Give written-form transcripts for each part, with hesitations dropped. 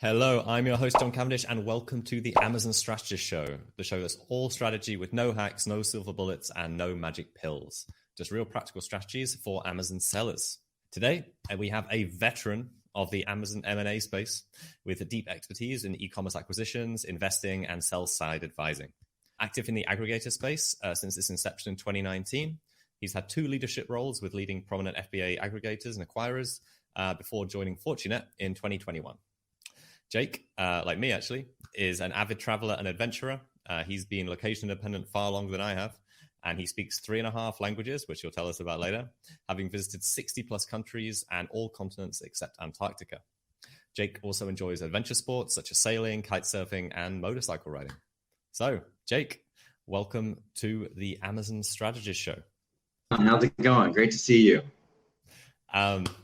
Hello, I'm your host, John Cavendish, and welcome to the Amazon Strategist Show, the show that's all strategy with no hacks, no silver bullets, and no magic pills. Just real practical strategies for Amazon sellers. Today, we have a veteran of the Amazon M&A space with a deep expertise in e-commerce acquisitions, investing, and sell-side advising. Active in the aggregator space since its inception in 2019, he's had two leadership roles with leading prominent FBA aggregators and acquirers before joining Fortinet in 2021. Jake, like me actually, is an avid traveler and adventurer. He's been location independent far longer than I have, and he speaks 3.5 languages, which he'll tell us about later, having visited 60 plus countries and all continents except Antarctica. Jake also enjoys adventure sports such as sailing, kite surfing, and motorcycle riding. So, Jake, welcome to the Amazon Strategist Show. How's it going? Great to see you.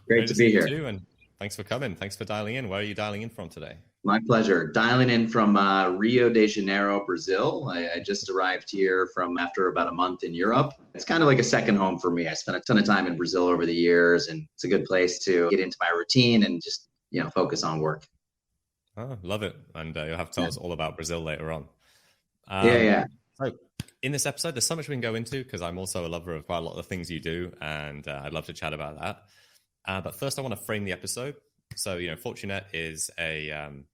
Great to be here. Too, and thanks for coming. Thanks for dialing in. Where are you dialing in from today? My pleasure. Dialing in from Rio de Janeiro, Brazil. I just arrived here from after about a month in Europe. It's kind of like a second home for me. I spent a ton of time in Brazil over the years, and it's a good place to get into my routine and just, focus on work. Oh, love it. And you'll have to tell us all about Brazil later on. Yeah. So in this episode, there's so much we can go into because I'm also a lover of quite a lot of the things you do, and I'd love to chat about that. But first, I want to frame the episode. So, Fortinet is an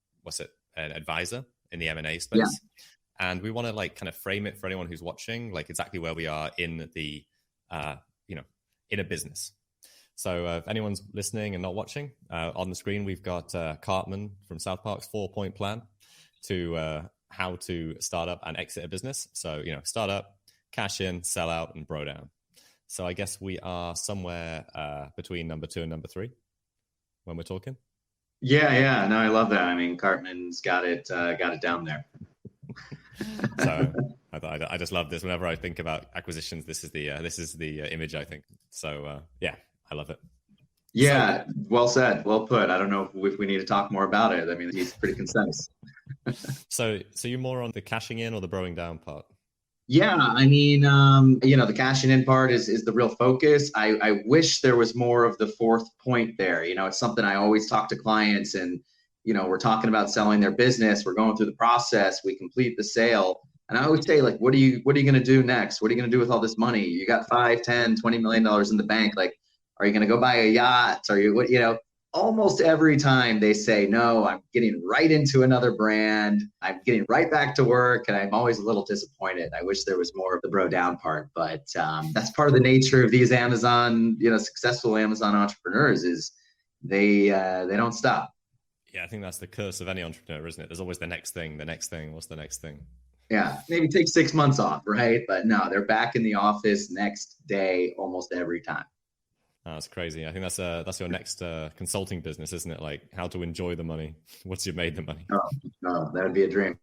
advisor in the M&A space. Yeah. And we want to kind of frame it for anyone who's watching, exactly where we are in the, in a business. So if anyone's listening and not watching, on the screen, we've got Cartman from South Park's 4-point plan to how to start up and exit a business. So, start up, cash in, sell out, and bro down. So I guess we are somewhere between number 2 and number 3 when we're talking. Yeah. No, I love that. I mean, Cartman's got it down there. So I just love this. Whenever I think about acquisitions, this is the image I think. So I love it. Yeah, so, well said, well put. I don't know if we need to talk more about it. I mean, he's pretty concise. So you're more on the cashing in or the broing down part? Yeah, I mean, the cashing in part is the real focus. I wish there was more of the fourth point there. It's something I always talk to clients, and, we're talking about selling their business. We're going through the process. We complete the sale. And I always say, what are you going to do next? What are you going to do with all this money? You got $5, $10, $20 million in the bank. Are you going to go buy a yacht? Are you, almost every time they say, no, I'm getting right into another brand. I'm getting right back to work. And I'm always a little disappointed. I wish there was more of the bro down part, but that's part of the nature of these Amazon, successful Amazon entrepreneurs is they don't stop. Yeah, I think that's the curse of any entrepreneur, isn't it? There's always the next thing. What's the next thing? Yeah, maybe take 6 months off, right? But no, they're back in the office next day almost every time. Oh, that's crazy. I think that's your next consulting business, isn't it? Like how to enjoy the money once you've made the money. Oh, that would be a dream.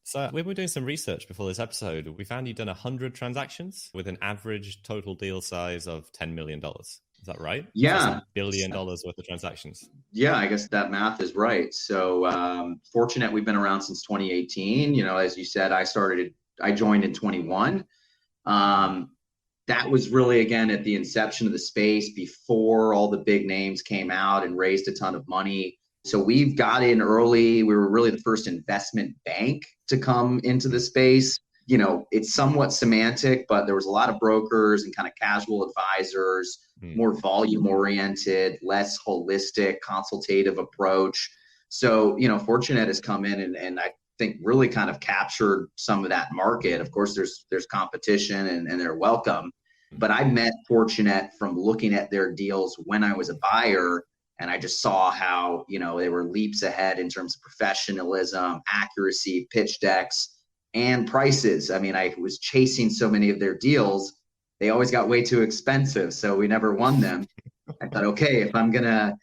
So we were doing some research before this episode. We found you'd done 100 transactions with an average total deal size of $10 million. Is that right? Yeah. So $1 billion worth of transactions. Yeah, I guess that math is right. So Fortinet, we've been around since 2018. As you said, I joined in 21. That was really, again, at the inception of the space before all the big names came out and raised a ton of money. So we've got in early. We were really the first investment bank to come into the space. It's somewhat semantic, but there was a lot of brokers and kind of casual advisors, more volume oriented, less holistic, consultative approach. So, Fortinet has come in and I think really kind of captured some of that market. Of course, there's competition and they're welcome. But I met Fortinet from looking at their deals when I was a buyer, and I just saw how, they were leaps ahead in terms of professionalism, accuracy, pitch decks, and prices. I mean, I was chasing so many of their deals. They always got way too expensive, so we never won them. I thought, okay, if I'm going to,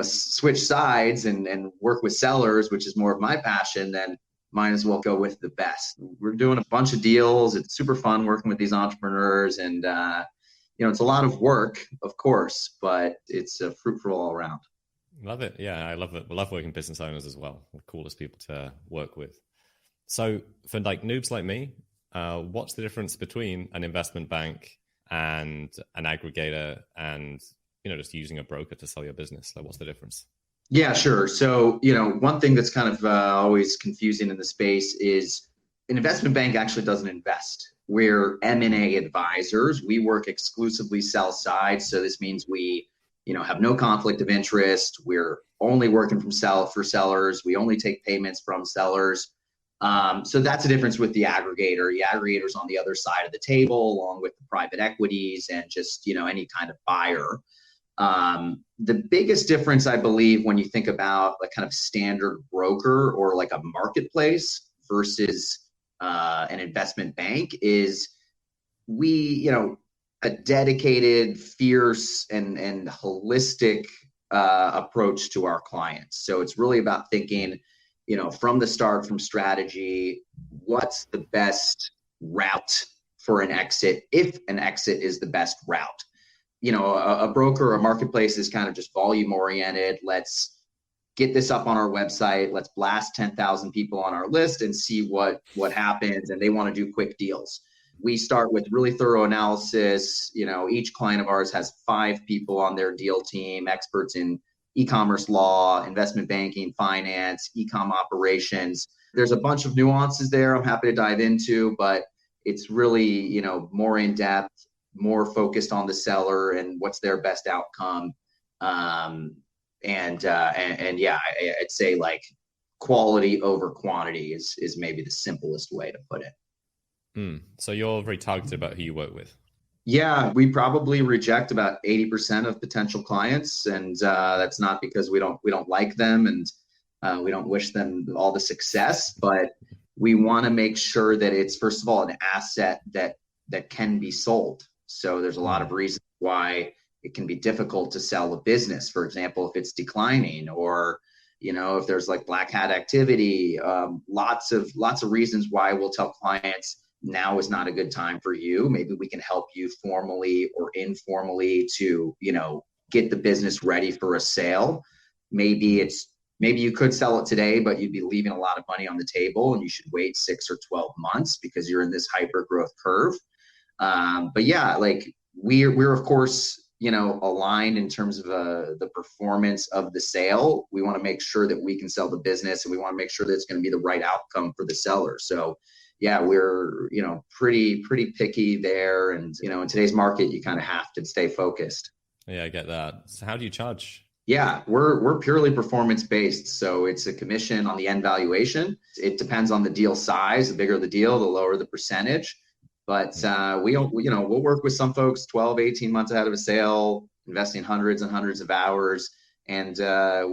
switch sides and work with sellers, which is more of my passion, then might as well go with the best. We're doing a bunch of deals. It's super fun working with these entrepreneurs, and it's a lot of work, of course, but it's fruitful all around. Love it. Yeah, I love it. I love working business owners as well. The coolest people to work with. So for noobs like me, what's the difference between an investment bank and an aggregator and just using a broker to sell your business? What's the difference? Yeah, sure. So, one thing that's kind of always confusing in the space is an investment bank actually doesn't invest. We're M&A advisors. We work exclusively sell side. So this means we, have no conflict of interest. We're only working for sellers. We only take payments from sellers. So that's the difference with the aggregator. The aggregator's on the other side of the table, along with the private equities and just, any kind of buyer. The biggest difference, I believe, when you think about a kind of standard broker or like a marketplace versus an investment bank is we, a dedicated, fierce, and holistic approach to our clients. So it's really about thinking, from the start, from strategy, what's the best route for an exit, if an exit is the best route. A broker or a marketplace is kind of just volume oriented. Let's get this up on our website. Let's blast 10,000 people on our list and see what happens. And they want to do quick deals. We start with really thorough analysis. Each client of ours has 5 people on their deal team, experts in e-commerce law, investment banking, finance, e-com operations. There's a bunch of nuances there I'm happy to dive into, but it's really, more in depth, more focused on the seller and what's their best outcome. And yeah, I'd say like quality over quantity is maybe the simplest way to put it. So you're very targeted about who you work with. Yeah, we probably reject about 80% of potential clients, and that's not because we don't like them and we don't wish them all the success, but we want to make sure that it's, first of all, an asset that can be sold. So there's a lot of reasons why it can be difficult to sell a business. For example, if it's declining, or if there's like black hat activity, lots of reasons why we'll tell clients now is not a good time for you. Maybe we can help you formally or informally to get the business ready for a sale. Maybe you could sell it today, but you'd be leaving a lot of money on the table, and you should wait 6 or 12 months because you're in this hyper growth curve. But yeah, like we're of course, aligned in terms of the performance of the sale. We want to make sure that we can sell the business, and we want to make sure that it's going to be the right outcome for the seller. So yeah, we're, pretty picky there. And, in today's market, you kind of have to stay focused. Yeah, I get that. So how do you charge? Yeah, we're purely performance based. So it's a commission on the end valuation. It depends on the deal size. The bigger the deal, the lower the percentage. But we'll work with some folks 12, 18 months ahead of a sale, investing hundreds and hundreds of hours. And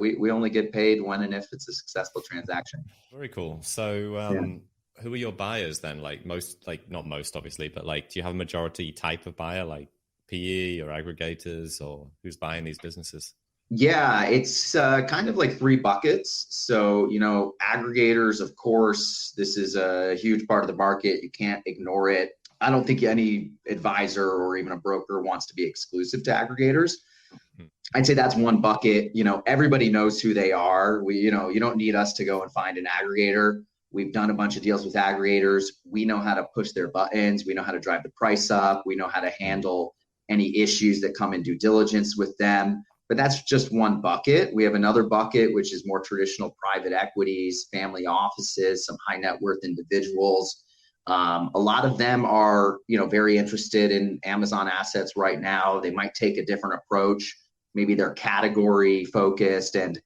we only get paid when and if it's a successful transaction. Very cool. So who are your buyers then? Like not most obviously, but like, do you have a majority type of buyer, like PE or aggregators, or who's buying these businesses? Yeah, it's kind of like 3 buckets. So, aggregators, of course, this is a huge part of the market. You can't ignore it. I don't think any advisor or even a broker wants to be exclusive to aggregators. I'd say that's one bucket. Everybody knows who they are. You don't need us to go and find an aggregator. We've done a bunch of deals with aggregators. We know how to push their buttons. We know how to drive the price up. We know how to handle any issues that come in due diligence with them. But that's just one bucket. We have another bucket, which is more traditional private equities, family offices, some high net worth individuals. A lot of them are, very interested in Amazon assets right now. They might take a different approach. Maybe they're category focused, and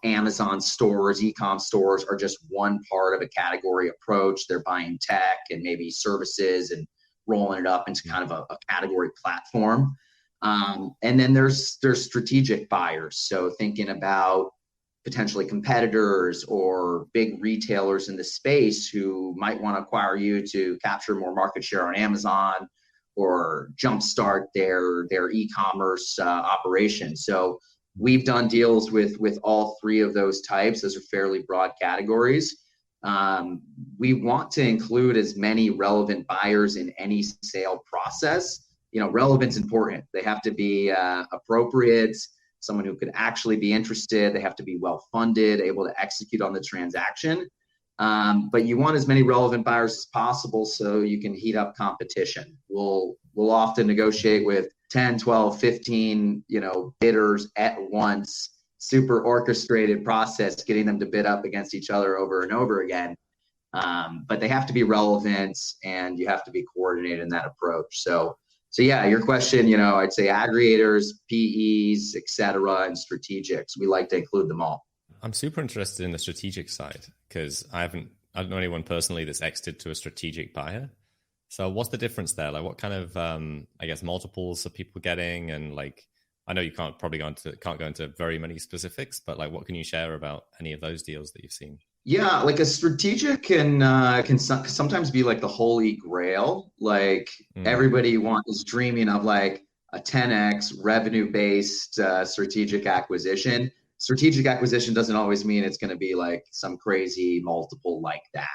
Amazon stores, e-com stores are just one part of a category approach. They're buying tech and maybe services and rolling it up into kind of a category platform. And then there's strategic buyers. So thinking about potentially competitors or big retailers in the space who might want to acquire you to capture more market share on Amazon or jumpstart their e-commerce operation. So we've done deals with all 3 of those types. Those are fairly broad categories. We want to include as many relevant buyers in any sale process. Relevance important. They have to be appropriate, someone who could actually be interested. They have to be well-funded, able to execute on the transaction. But you want as many relevant buyers as possible so you can heat up competition. We'll often negotiate with 10, 12, 15, bidders at once, super orchestrated process, getting them to bid up against each other over and over again. But they have to be relevant, and you have to be coordinated in that approach. So yeah, your question, I'd say aggregators, PEs, et cetera, and strategics. We like to include them all. I'm super interested in the strategic side because I don't know anyone personally that's exited to a strategic buyer. So what's the difference there? Like what kind of, I guess, multiples are people getting? And like, I know you can't go into very many specifics, but like, what can you share about any of those deals that you've seen? Yeah, like a strategic can sometimes be like the holy grail. Like everybody is dreaming of like a 10x revenue based strategic acquisition. Strategic acquisition doesn't always mean it's going to be like some crazy multiple like that.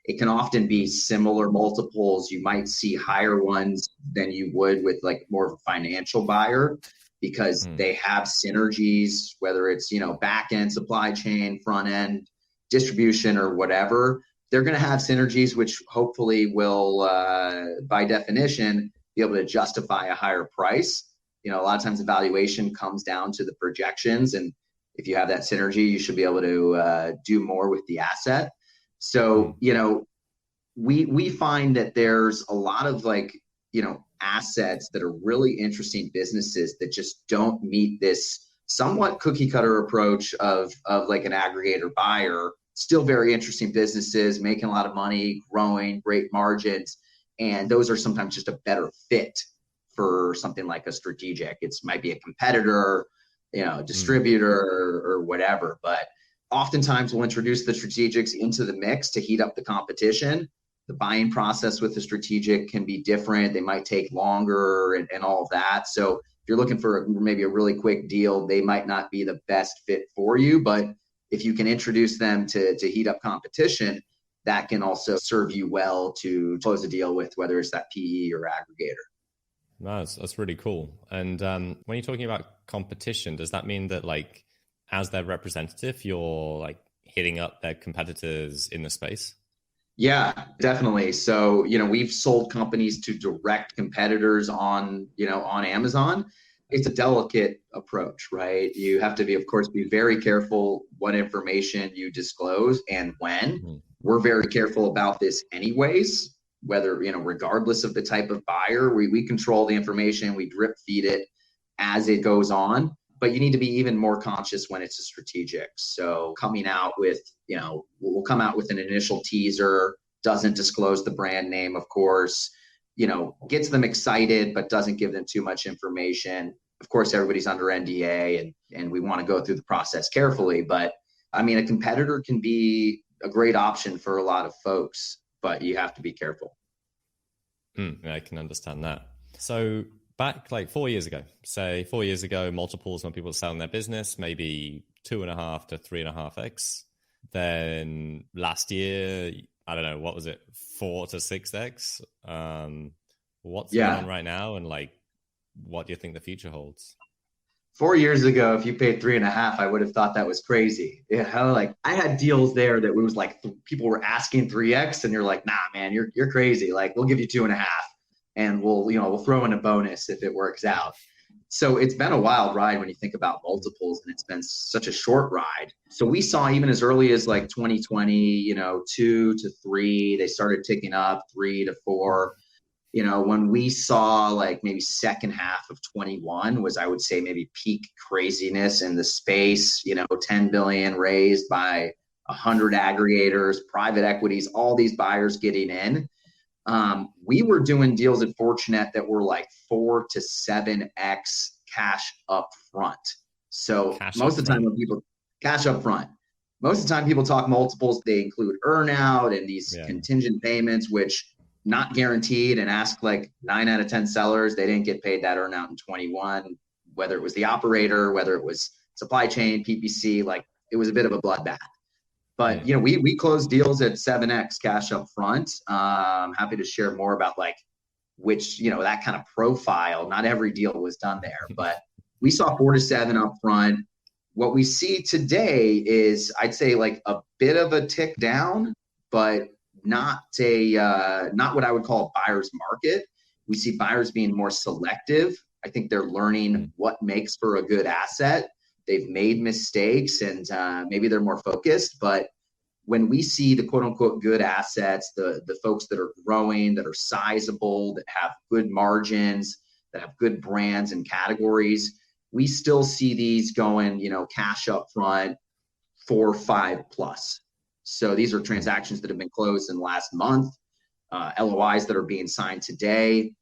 It can often be similar multiples. You might see higher ones than you would with like more of a financial buyer because they have synergies, whether it's, back end supply chain, front end distribution or whatever. They're going to have synergies, which hopefully will, by definition, be able to justify a higher price. A lot of times the valuation comes down to the projections. And if you have that synergy, you should be able to do more with the asset. So, we find that there's a lot of like, assets that are really interesting businesses that just don't meet this somewhat cookie cutter approach of like an aggregator buyer. Still very interesting businesses, making a lot of money, growing, great margins. And those are sometimes just a better fit for something like a strategic. It might be a competitor, distributor or whatever. But oftentimes we'll introduce the strategics into the mix to heat up the competition. The buying process with the strategic can be different. They might take longer and all of that. So if you're looking for maybe a really quick deal, they might not be the best fit for you. But if you can introduce them to heat up competition, that can also serve you well to close a deal with, whether it's that PE or aggregator. No, that's really cool. And when you're talking about competition, does that mean that like as their representative, you're like hitting up their competitors in the space? Yeah, definitely. So, we've sold companies to direct competitors on Amazon. It's a delicate approach, right? You have to be, of course, be very careful what information you disclose and when. We're very careful about this anyways, whether, regardless of the type of buyer, we control the information, we drip feed it as it goes on. But you need to be even more conscious when it's a strategic. So coming out with, we'll come out with an initial teaser, doesn't disclose the brand name, of course, gets them excited, but doesn't give them too much information. Of course, everybody's under NDA and we want to go through the process carefully. But I mean, a competitor can be a great option for a lot of folks, but you have to be careful. I can understand that. So back like 4 years ago, multiples when people were selling their business, maybe 2.5 to 3.5x. Then last year, I don't know, what was it, 4 to 6x? What's going on right now? And like, what do you think the future holds? 4 years ago, if you paid 3.5, I would have thought that was crazy. Like I had deals there that was like people were asking 3x, and you're like, nah, man, you're crazy. Like we'll give you 2.5. And we'll throw in a bonus if it works out. So it's been a wild ride when you think about multiples, and it's been such a short ride. So we saw even as early as like 2020, 2 to 3, they started ticking up 3 to 4. When we saw like maybe second half of 21 was, I would say, maybe peak craziness in the space, 10 billion raised by 100 aggregators, private equities, all these buyers getting in. We were doing deals at Fortinet that were like 4 to 7x cash up front. So most of the time when people cash up front, most of the time people talk multiples, they include earnout and these contingent payments, which not guaranteed, and ask like 9 out of 10 sellers, they didn't get paid that earnout in 21, whether it was the operator, whether it was supply chain, PPC, like it was a bit of a bloodbath. But, we closed deals at 7x cash up front. I'm happy to share more about like which, that kind of profile. Not every deal was done there, but we saw 4 to 7 up front. What we see today is, I'd say, like a bit of a tick down, but not what I would call a buyer's market. We see buyers being more selective. I think they're learning what makes for a good asset. they've made mistakes and maybe they're more focused. But when we see the quote unquote good assets, the folks that are growing, that are sizable, that have good margins, that have good brands and categories, we still see these going, cash up front, 4, 5 plus. So these are transactions that have been closed in the last month, LOIs that are being signed today.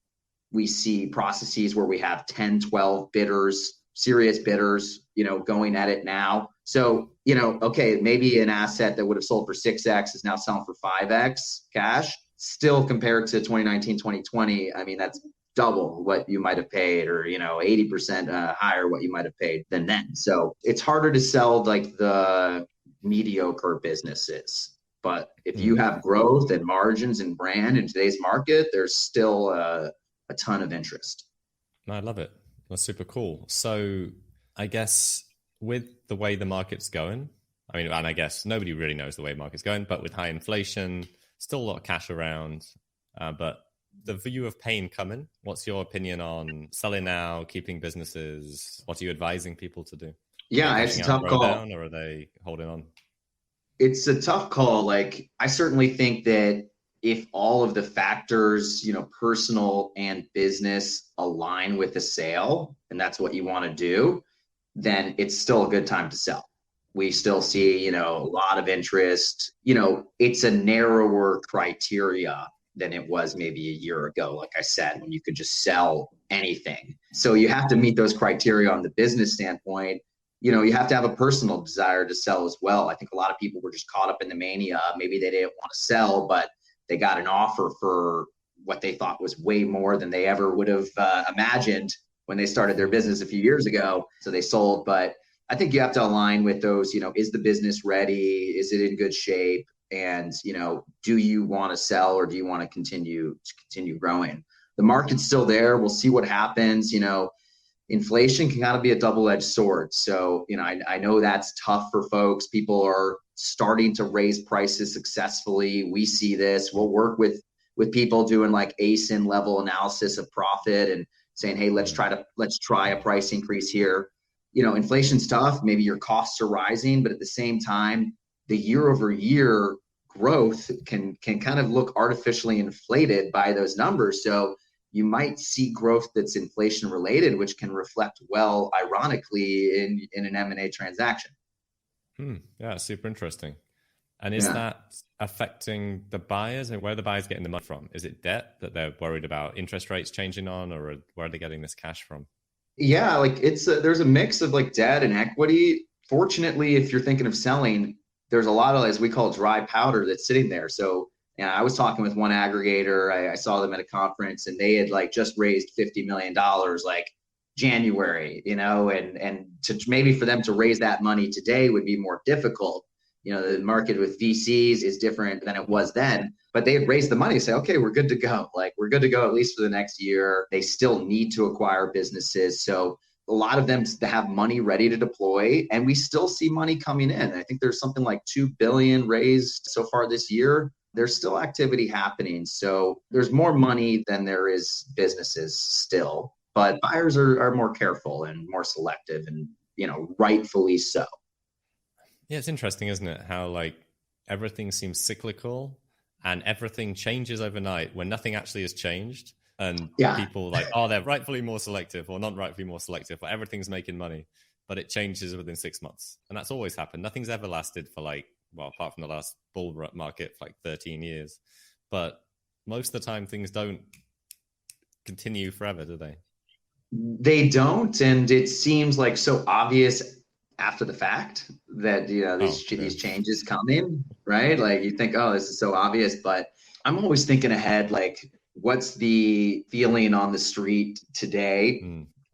We see processes where we have 10, 12 bidders, serious bidders, going at it now. So, okay, maybe an asset that would have sold for 6x is now selling for 5x cash. Still compared to 2019, 2020, I mean, that's double what you might have paid, or 80% higher what you might have paid than then. So it's harder to sell like the mediocre businesses. But if you have growth and margins and brand in today's market, there's still a ton of interest. I love it. That's super cool. So I guess with the way the market's going, and I guess nobody really knows the way the market's going, but with high inflation, still a lot of cash around, but the view of pain coming. What's your opinion on selling now, keeping businesses? What are you advising people to do? Yeah, it's a tough call. Down, or are they holding on? It's a tough call. Like, I certainly think that if all of the factors, personal and business, align with the sale, and that's what you want to do, then it's still a good time to sell. We still see, a lot of interest. It's a narrower criteria than it was maybe a year ago, like I said, when you could just sell anything. So you have to meet those criteria on the business standpoint. You have to have a personal desire to sell as well. I think a lot of people were just caught up in the mania. Maybe they didn't want to sell, but they got an offer for what they thought was way more than they ever would have imagined when they started their business a few years ago. So they sold. But I think you have to align with those, is the business ready? Is it in good shape? And, do you want to sell, or do you want to continue growing? The market's still there. We'll see what happens. Inflation can kind of be a double-edged sword. So, I know that's tough for folks. People are starting to raise prices successfully. We see this. We'll work with people doing like ASIN level analysis of profit and saying, hey, let's try a price increase here. Inflation's tough. Maybe your costs are rising, but at the same time, the year over year growth can kind of look artificially inflated by those numbers. So you might see growth that's inflation related, which can reflect well, ironically, in an M&A transaction. Yeah, super interesting. And is that affecting the buyers, and where are the buyers getting the money from? Is it debt that they're worried about interest rates changing on, or where are they getting this cash from? Yeah, like there's a mix of like debt and equity. Fortunately, if you're thinking of selling, there's a lot of, as we call it, dry powder that's sitting there. So I was talking with one aggregator. I saw them at a conference, and they had like just raised $50 million like January, and to maybe for them to raise that money today would be more difficult. The market with VCs is different than it was then, but they had raised the money, say, okay, we're good to go. Like, we're good to go at least for the next year. They still need to acquire businesses. So a lot of them have money ready to deploy, and we still see money coming in. I think there's something like $2 billion raised so far this year. There's still activity happening. So there's more money than there is businesses still, but buyers are more careful and more selective, and, rightfully so. Yeah, it's interesting, isn't it? How like everything seems cyclical and everything changes overnight when nothing actually has changed. And people like, they're rightfully more selective or not rightfully more selective, but everything's making money, but it changes within 6 months. And that's always happened. Nothing's ever lasted for apart from the last bull market for like 13 years. But most of the time things don't continue forever, do they? They don't. And it seems like so obvious after the fact that, these changes come in, right? Like you think, oh, this is so obvious, but I'm always thinking ahead, like, what's the feeling on the street today?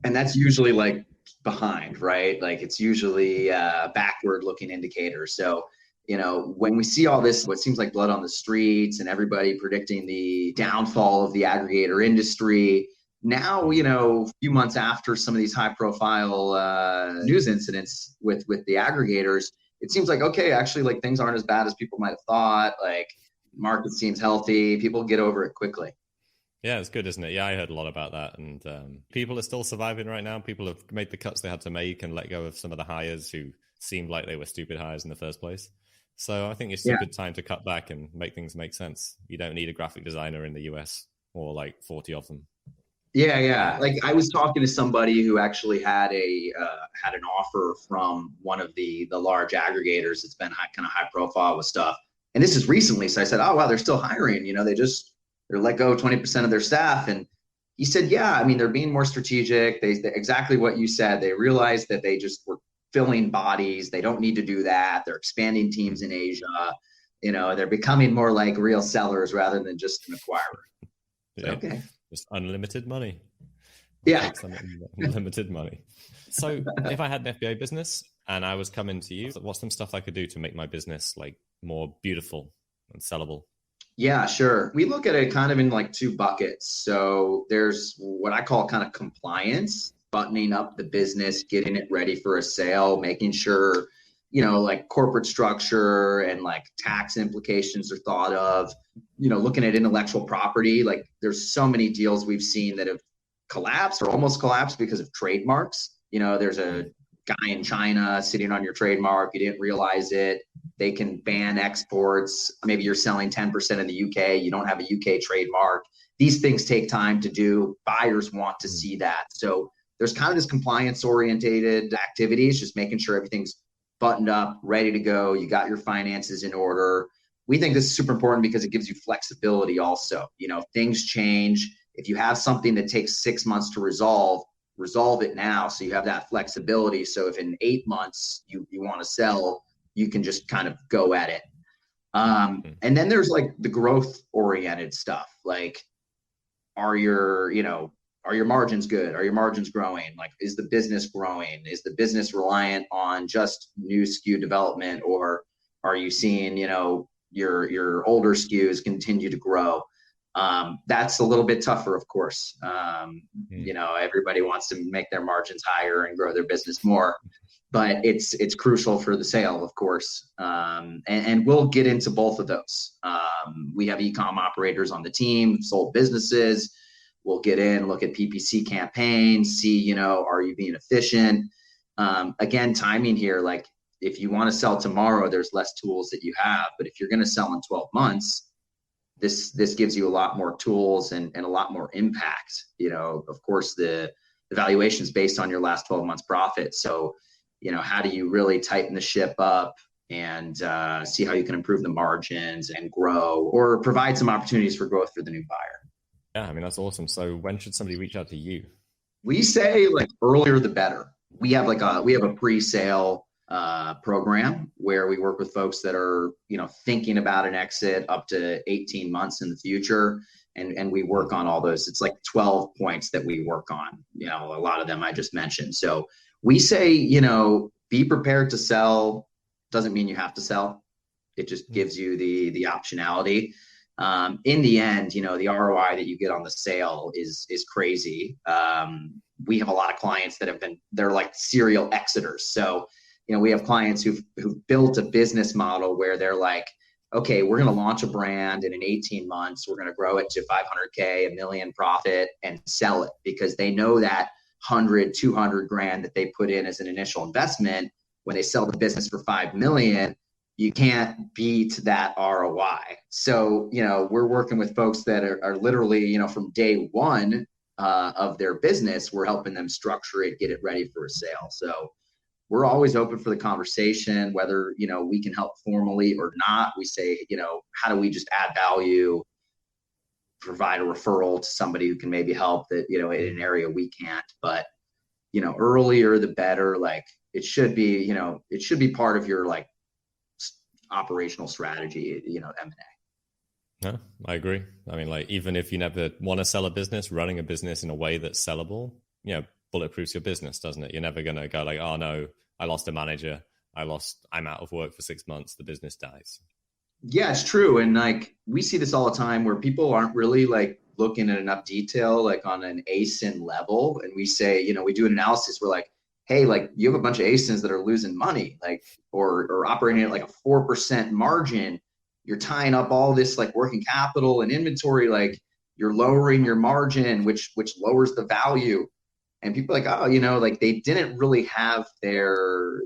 And that's usually like behind, right? Like it's usually a backward looking indicator. So, when we see all this, what seems like blood on the streets and everybody predicting the downfall of the aggregator industry, now, a few months after some of these high profile news incidents with the aggregators, it seems like, okay, actually, like things aren't as bad as people might have thought. Like market seems healthy. People get over it quickly. Yeah, it's good, isn't it? Yeah, I heard a lot about that. And people are still surviving right now. People have made the cuts they had to make and let go of some of the hires who seemed like they were stupid hires in the first place. So I think it's a Yeah. good time to cut back and make things make sense. You don't need a graphic designer in the US or like 40 of them. Yeah, yeah. Like I was talking to somebody who actually had an offer from one of the large aggregators that's been kind of high profile with stuff. And this is recently, so I said, "Oh wow, they're still hiring. You know, they're let go of 20% of their staff." And he said, "Yeah, I mean, they're being more strategic. They exactly what you said. They realized that they just were filling bodies. They don't need to do that. They're expanding teams in Asia. You know, they're becoming more like real sellers rather than just an acquirer." So, Yeah. okay. Just unlimited money. Yeah. Unlimited money. So if I had an FBA business and I was coming to you, what's some stuff I could do to make my business like more beautiful and sellable? Yeah, sure. We look at it kind of in like two buckets. So there's what I call kind of compliance, buttoning up the business, getting it ready for a sale, making sure, like corporate structure and like tax implications are thought of, looking at intellectual property. Like there's so many deals we've seen that have collapsed or almost collapsed because of trademarks. There's a guy in China sitting on your trademark. You didn't realize it. They can ban exports. Maybe you're selling 10% in the UK. You don't have a UK trademark. These things take time to do. Buyers want to see that. So there's kind of this compliance orientated activities, just making sure everything's buttoned up, ready to go. You got your finances in order. We think this is super important because it gives you flexibility also. Things change. If you have something that takes 6 months to resolve it now. So you have that flexibility. So if in 8 months you want to sell, you can just kind of go at it. And then there's like the growth oriented stuff. Like, are your margins good? Are your margins growing? Like, is the business growing? Is the business reliant on just new SKU development? Or are you seeing, your older SKUs continue to grow? That's a little bit tougher, of course. Everybody wants to make their margins higher and grow their business more, but it's crucial for the sale, of course. And we'll get into both of those. We have e-com operators on the team, sold businesses. We'll get in, look at PPC campaigns, see, are you being efficient? Again, timing here, like if you want to sell tomorrow, there's less tools that you have, but if you're going to sell in 12 months, this gives you a lot more tools and a lot more impact. Of course, the valuation is based on your last 12 months profit. So, how do you really tighten the ship up and see how you can improve the margins and grow or provide some opportunities for growth for the new buyer? Yeah, I mean, that's awesome. So when should somebody reach out to you? We say like earlier the better. We have a pre-sale program where we work with folks that are, thinking about an exit up to 18 months in the future. And we work on all those. It's like 12 points that we work on, a lot of them I just mentioned. So we say, be prepared to sell. Doesn't mean you have to sell. It just gives you the optionality. In the end, the ROI that you get on the sale is crazy. We have a lot of clients that they're like serial exiters. So, we have clients who've built a business model where they're like, okay, we're going to launch a brand and in 18 months, we're going to grow it to 500K, $1 million profit and sell it because they know that 100, 200 grand that they put in as an initial investment, when they sell the business for 5 million, you can't beat that ROI. So, we're working with folks that are literally, from day one of their business, we're helping them structure it, get it ready for a sale. So we're always open for the conversation, whether, we can help formally or not. We say, how do we just add value, provide a referral to somebody who can maybe help that, in an area we can't, but, earlier the better. Like it should be, it should be part of your like operational strategy, M&A. No, I agree. I mean, like, even if you never want to sell a business, running a business in a way that's sellable, bulletproofs your business, doesn't it? You're never going to go like, oh no, I lost a manager. I'm out of work for 6 months. The business dies. Yeah, it's true. And like, we see this all the time where people aren't really like looking at enough detail, like on an ASIN level. And we say, we do an analysis. We're like, hey, like you have a bunch of ASINs that are losing money, like, or operating at like a 4% margin. You're tying up all this like working capital and inventory. Like you're lowering your margin, which lowers the value. And people are like, oh, like they didn't really have their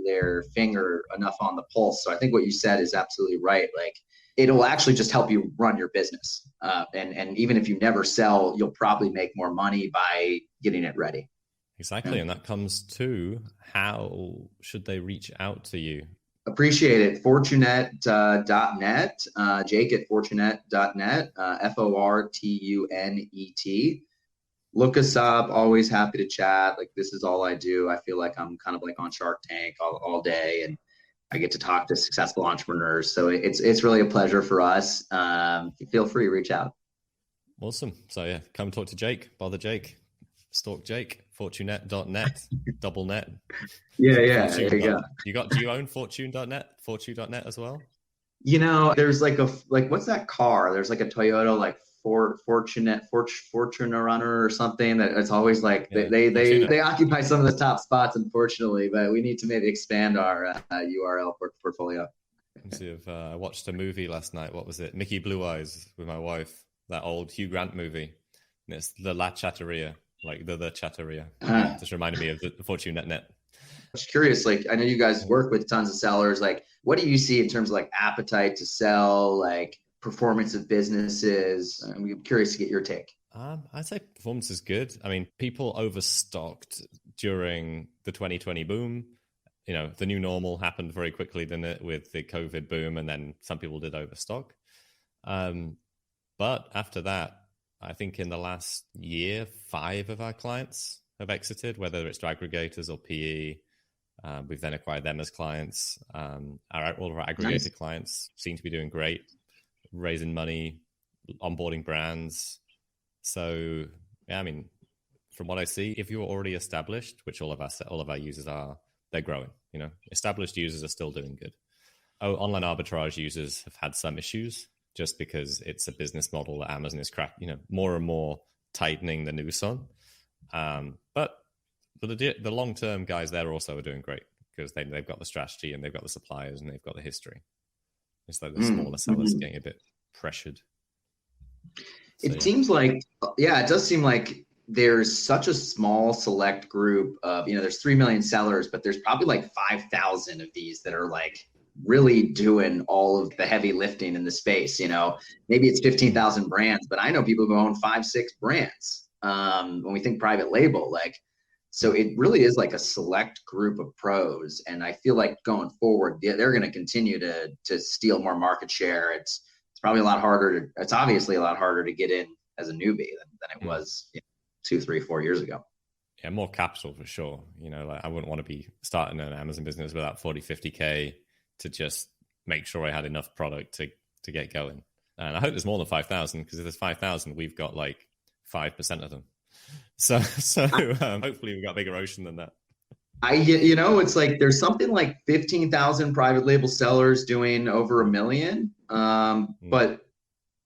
finger enough on the pulse. So I think what you said is absolutely right. Like, it'll actually just help you run your business. And even if you never sell, you'll probably make more money by getting it ready. Exactly. Yeah. And that comes to, how should they reach out to you? Appreciate it. Fortunet.net, Jake at fortunet.net, Fortunet. Look us up. Always happy to chat. Like, this is all I do. I feel like I'm kind of like on Shark Tank all day, and I get to talk to successful entrepreneurs. So it's really a pleasure for us. Feel free to reach out. Awesome. So yeah, come talk to Jake. Bother Jake. Stalk Jake. Fortunet.net. Double net. Yeah. There you go. Do you own Fortune.net? Fortune.net as well? There's like what's that car? There's like a Toyota like Fortuna Runner or something that it's always like they occupy some of the top spots, unfortunately, but we need to maybe expand our URL portfolio. Let's see if I watched a movie last night. What was it? Mickey Blue Eyes with my wife, that old Hugh Grant movie. And it's the La Chatteria, like the Chatteria. Just reminded me of the Fortune.net. I'm just curious, like, I know you guys work with tons of sellers. Like, what do you see in terms of like appetite to sell, like performance of businesses? I'm curious to get your take. I'd say performance is good. I mean, people overstocked during the 2020 boom. The new normal happened very quickly, didn't it, with the COVID boom, and then some people did overstock. But after that, I think in the last year, 5 of our clients have exited, whether it's to aggregators or PE. We've then acquired them as clients. All of our aggregator clients seem to be doing great, raising money, onboarding brands. So, yeah, I mean, from what I see, if you're already established, which all of our users are, they're growing. Established users are still doing good. Online arbitrage users have had some issues just because it's a business model that Amazon is more and more tightening the noose on. But the long-term guys there also are doing great because they've got the strategy and they've got the suppliers and they've got the history. It's like the smaller sellers getting a bit pressured. It seems like, it does seem like there's such a small select group of, there's 3 million sellers, but there's probably like 5,000 of these that are like really doing all of the heavy lifting in the space. Maybe it's 15,000 brands, but I know people who own 5-6 brands. When we think private label, so it really is like a select group of pros. And I feel like going forward, they're going to continue to steal more market share. It's probably it's obviously a lot harder to get in as a newbie than it was 2, 3, 4 years ago. Yeah, more capital for sure. I wouldn't want to be starting an Amazon business without 40, 50K to just make sure I had enough product to get going. And I hope there's more than 5,000, because if there's 5,000, we've got like 5% of them. So hopefully we've got a bigger ocean than that. It's like there's something like 15,000 private label sellers doing over 1 million. But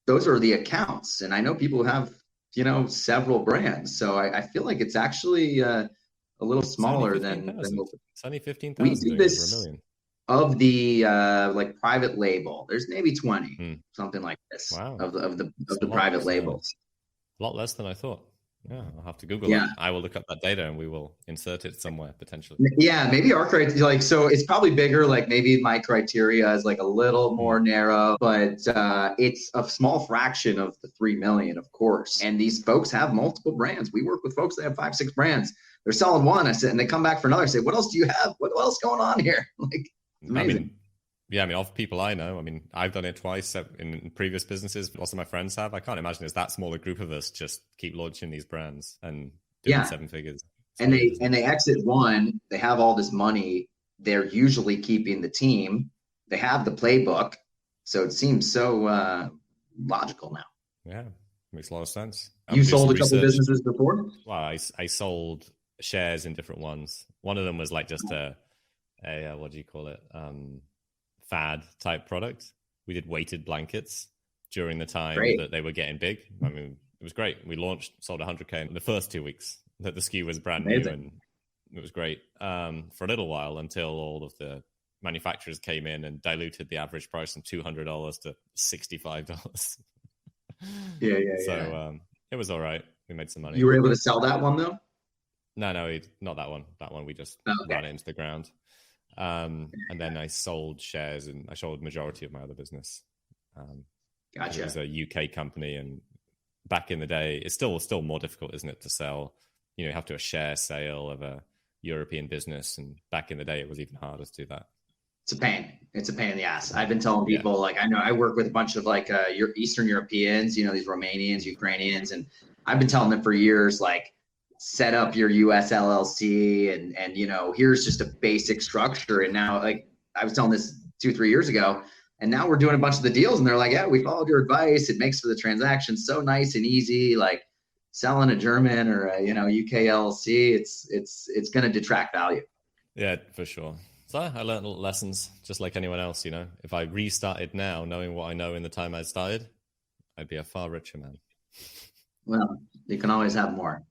those are the accounts. And I know people have, several brands. So I feel like it's actually a little smaller than it's only 15,000 doing over 1 million. Of the like private label, there's maybe 20, something like this. Wow. of the private labels. A lot less than I thought. Yeah, I'll have to Google it. I will look up that data and we will insert it somewhere potentially. Yeah, maybe our criteria, so it's probably bigger. Like maybe my criteria is like a little more narrow, but it's a small fraction of the 3 million, of course. And these folks have multiple brands. We work with folks that have 5-6 brands. They're selling one, I said, and they come back for another. I say, what else do you have? What else going on here? Like, it's amazing. Of people I know, I've done it twice in previous businesses. Also, my friends have. I can't imagine it's that small a group of us just keep launching these brands and doing 7 figures. And they exit one. They have all this money. They're usually keeping the team. They have the playbook, so it seems so logical now. Yeah, makes a lot of sense. You sold a couple of businesses before? Well, I sold shares in different ones. One of them was like just a what do you call it? Fad type product. We did weighted blankets during the time that they were getting big. It was great. We sold 100K in the first 2 weeks that the SKU was brand new, and it was great for a little while until all of the manufacturers came in and diluted the average price from $200 to $65. Yeah. So It was all right. We made some money. You were able to sell that one though? No, not that one. That one we just ran it into the ground. And then I sold shares, and I sold majority of my other business. Gotcha. It was a UK company, and back in the day, it's still more difficult, isn't it, to sell? You know, you have to do a share sale of a European business, and back in the day, it was even harder to do that. It's a pain. It's a pain in the ass. I've been telling people, like, I know I work with a bunch of like Eastern Europeans, you know, these Romanians, Ukrainians, and I've been telling them for years, like, set up your US LLC and you know, here's just a basic structure. And now, like, I was telling this 2-3 years ago, and now we're doing a bunch of the deals, and they're like, yeah, we followed your advice. It makes for the transaction so nice and easy. Like selling a German or a, you know, UK LLC, it's going to detract value. Yeah, for sure. So I learned lessons just like anyone else, you know. If I restarted now, knowing what I know in the time I started, I'd be a far richer man. Well, you can always have more.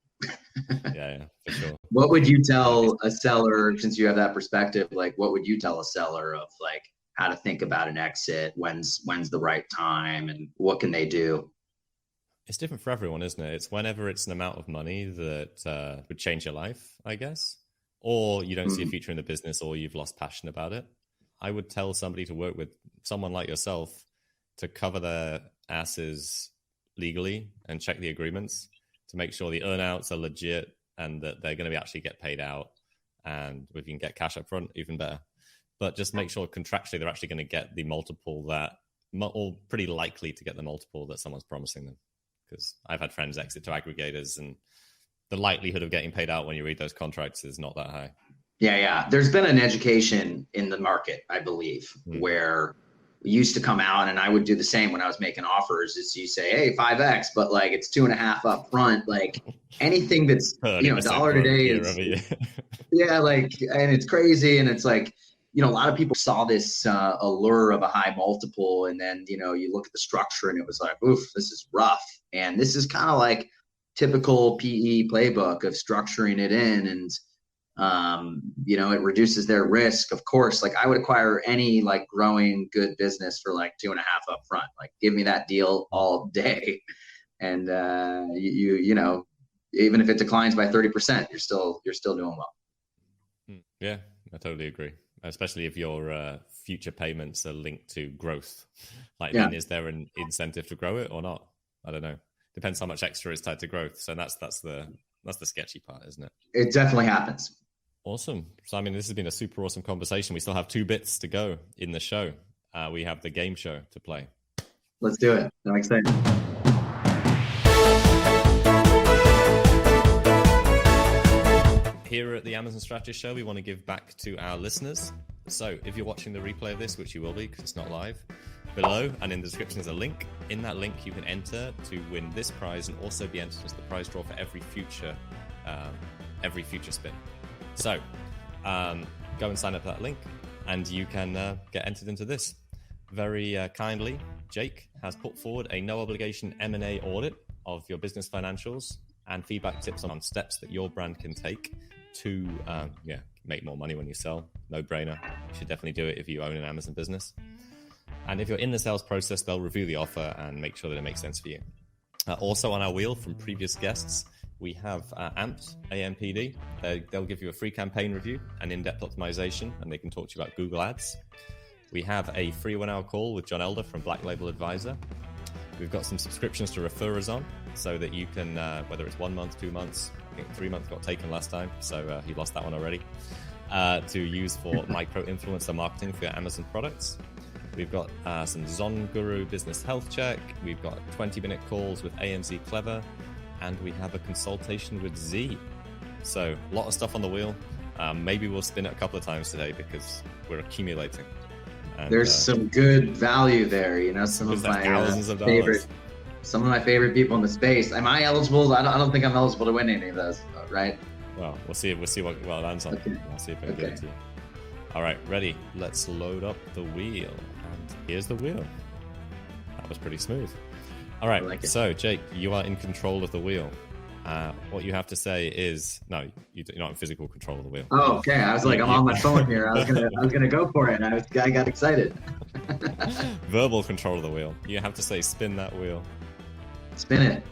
Yeah, for sure. What would you tell a seller, since you have that perspective, like what would you tell a seller of like how to think about an exit, when's the right time, and what can they do? It's different for everyone, isn't it? It's whenever it's an amount of money that would change your life, I guess. Or you don't see a future in the business, or you've lost passion about it. I would tell somebody to work with someone like yourself to cover their asses legally and check the agreements to make sure the earnouts are legit and that they're going to be actually get paid out. And if you can get cash up front, even better. But just make sure contractually they're actually going to get the multiple that, or pretty likely to get the multiple that someone's promising them. Because I've had friends exit to aggregators, and the likelihood of getting paid out when you read those contracts is not that high. Yeah. There's been an education in the market, I believe, where we used to come out, and I would do the same when I was making offers, is you say, hey, 5X, but like it's 2.5 up front. Like anything that's, you know, dollar today is, yeah, like, and it's crazy. And it's like, you know, a lot of people saw this allure of a high multiple, and then, you know, you look at the structure and it was like, oof, this is rough. And this is kind of like typical PE playbook of structuring it in, and you know, it reduces their risk. Of course, like I would acquire any like growing good business for like 2.5 up front. Like give me that deal all day, and you know, even if it declines by 30%, you're still doing well. Yeah, I totally agree. Especially if your future payments are linked to growth. Like, then is there an incentive to grow it or not? I don't know. Depends how much extra is tied to growth. So that's the sketchy part, isn't it? It definitely happens. Awesome. So, I mean, this has been a super awesome conversation. We still have 2 bits to go in the show. We have the game show to play. Let's do it. I'm excited. Here at the Amazon Strategist Show, we want to give back to our listeners. So if you're watching the replay of this, which you will be because it's not live, below and in the description is a link. In that link, you can enter to win this prize and also be entered as the prize draw for every future spin. So go and sign up for that link, and you can get entered into this. Very kindly, Jake has put forward a no obligation M&A audit of your business financials and feedback tips on steps that your brand can take to make more money when you sell. No brainer. You should definitely do it if you own an Amazon business. And if you're in the sales process, they'll review the offer and make sure that it makes sense for you. Also on our wheel from previous guests, we have Amped, AMPD. They'll give you a free campaign review and in-depth optimization, and they can talk to you about Google Ads. We have a free 1-hour call with John Elder from Black Label Advisor. We've got some subscriptions to refer us on so that you can, whether it's 1 month, 2 months, I think 3 months got taken last time, so he lost that one already, to use for micro-influencer marketing for your Amazon products. We've got some Zon Guru Business Health Check. We've got 20-minute calls with AMZ Clever, and we have a consultation with Z. So a lot of stuff on the wheel. Maybe we'll spin it a couple of times today because we're accumulating. And, there's some good value there, you know. Some of my favorite people in the space. Am I eligible? I don't think I'm eligible to win any of those, right? Well, we'll see what it lands on. Okay. We'll see if I can get it to you. All right, ready? Let's load up the wheel. And here's the wheel. That was pretty smooth. All right, like so Jake, you are in control of the wheel. What you have to say is no. You're not in physical control of the wheel. Oh, okay. I was like, I'm on my phone here. I was gonna go for it. I got excited. Verbal control of the wheel. You have to say, spin that wheel. Spin it.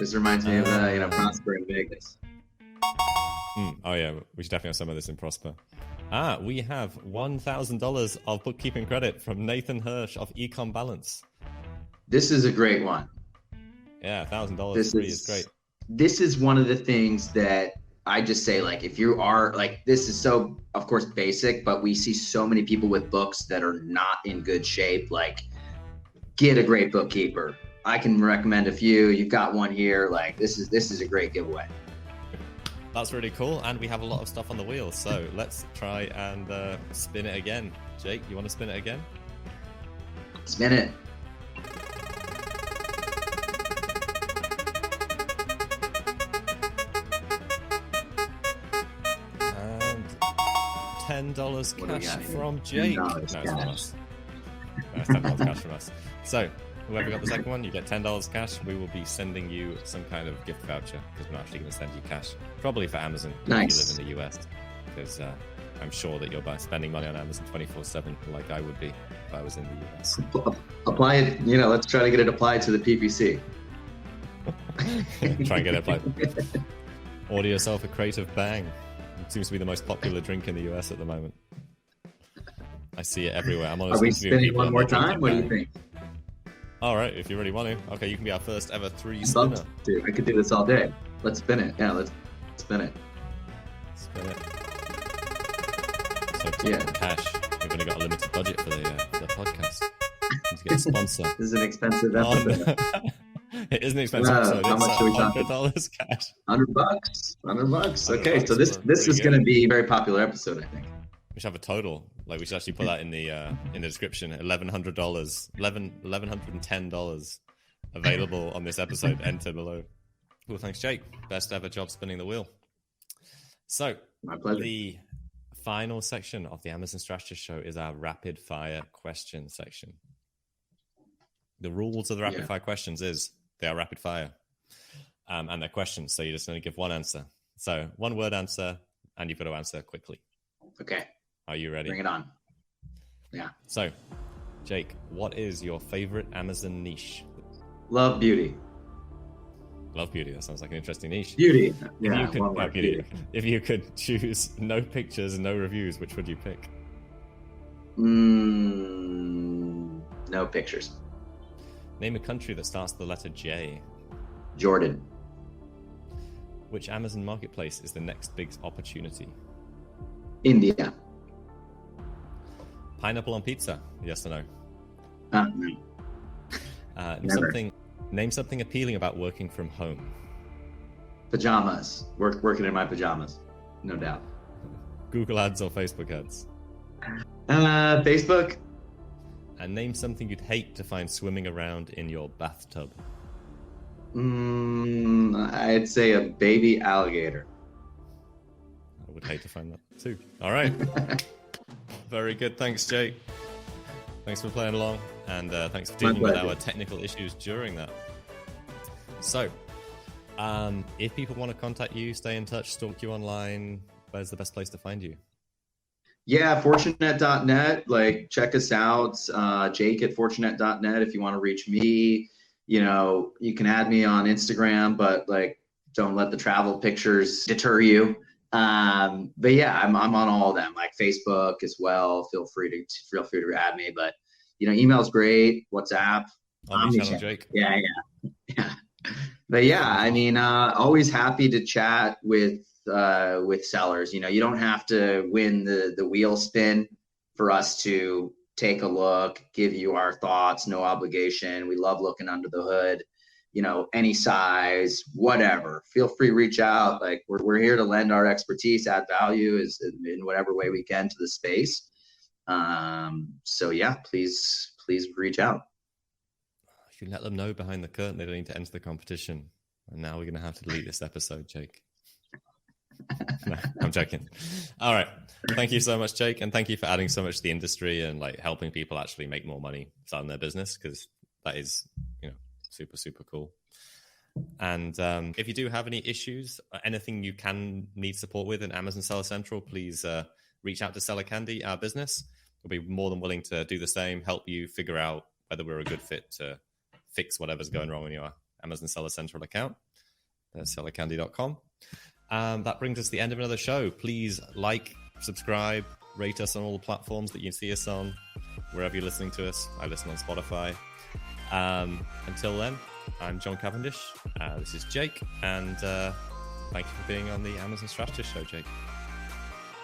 This reminds me of Prosper in Vegas. Oh yeah, we should definitely have some of this in Prosper. We have $1,000 of bookkeeping credit from Nathan Hirsch of Econ Balance. This is a great one. Yeah, $1,000 free is great. This is one of the things that I just say, like, if you are like, this is so, of course, basic, but we see so many people with books that are not in good shape. Like, get a great bookkeeper. I can recommend a few. You've got one here. Like, this is a great giveaway. That's really cool, and we have a lot of stuff on the wheel, so let's try and spin it again. Jake, you want to spin it again? Spin it. And $10 cash from Jake. $10 No, it's cash. from us. No, it's $10 cash from us. So, whoever got the second one, you get $10 cash. We will be sending you some kind of gift voucher because we're not actually going to send you cash. Probably for Amazon Nice. if you live in the US. Because I'm sure that you're spending money on Amazon 24/7 like I would be if I was in the US. Apply it. Let's try to get it applied to the PPC. Try and get it applied. Order yourself a crate of Bang. It seems to be the most popular drink in the US at the moment. I see it everywhere. I'm Are we spinning one more time? What do you think? All right, if you really want to. Okay, you can be our first ever three I'd love spinner. to. I could do this all day. Let's spin it. Yeah, let's spin it. Spin it. So Yeah. cash. We've only got a limited budget for the podcast. Need to get a sponsor. This is an expensive Oh, episode. no. It is an expensive Wow, episode. how It's much are we talking? $100 cash. $100. $100. Okay, $100 so this for is pretty going to good. be a very popular episode, I think. We should have a total. Like we should actually put that in the description. $1,100, $1,110 available on this episode. Enter below. Well, thanks, Jake. Best ever job spinning the wheel. So My pleasure. the final section of the Amazon Strategist Show is our rapid fire question section. The rules of the rapid fire questions is they are rapid fire, and they're questions. So you just only give one answer. So one word answer, and you've got to answer quickly. Okay, Are you ready? bring it on. Yeah. So, Jake, what is your favorite Amazon niche? Love beauty. Love beauty. That sounds like an interesting niche. Beauty. If Yeah, you could, one word, beauty. beauty. If you could choose no pictures, no reviews, which would you pick? No pictures. Name a country that starts with the letter J. Jordan. Which Amazon marketplace is the next big opportunity? India. Pineapple on pizza? Yes or no? No. Never. Name something appealing about working from home. Pajamas. Working in my pajamas. No doubt. Google ads or Facebook ads? Facebook. And name something you'd hate to find swimming around in your bathtub. I'd say a baby alligator. I would hate to find that too. All right. Very good. Thanks, Jake. Thanks for playing along, and thanks for dealing with our technical issues during that. So, if people want to contact you, stay in touch, stalk you online, where's the best place to find you? Yeah, fortunet.net. Like, check us out. Jake at fortunet.net. If you want to reach me, you can add me on Instagram, but like, don't let the travel pictures deter you. But yeah, I'm on all of them, like Facebook as well. Feel free to add me, but email's great. WhatsApp. Omnichannel Jake. Yeah. But yeah, I mean, always happy to chat with sellers. You don't have to win the wheel spin for us to take a look, give you our thoughts, no obligation. We love looking under the hood. Any size, whatever. Feel free to reach out. Like, we're here to lend our expertise, add value in whatever way we can to the space. So yeah, please reach out. You let them know behind the curtain they don't need to enter the competition. And now we're going to have to delete this episode, Jake. No, I'm joking. All right. Thank you so much, Jake. And thank you for adding so much to the industry and like helping people actually make more money starting their business, because that is, super, super cool. And if you do have any issues, anything you can need support with in Amazon Seller Central, please reach out to Seller Candy, our business. We'll be more than willing to do the same, help you figure out whether we're a good fit to fix whatever's going wrong in your Amazon Seller Central account. sellercandy.com. That brings us to the end of another show. Please like, subscribe, rate us on all the platforms that you see us on, wherever you're listening to us. I listen on Spotify. Until then, I'm John Cavendish. This is Jake, and thank you for being on the Amazon Strategist Show, Jake.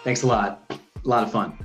Thanks a lot. A lot of fun.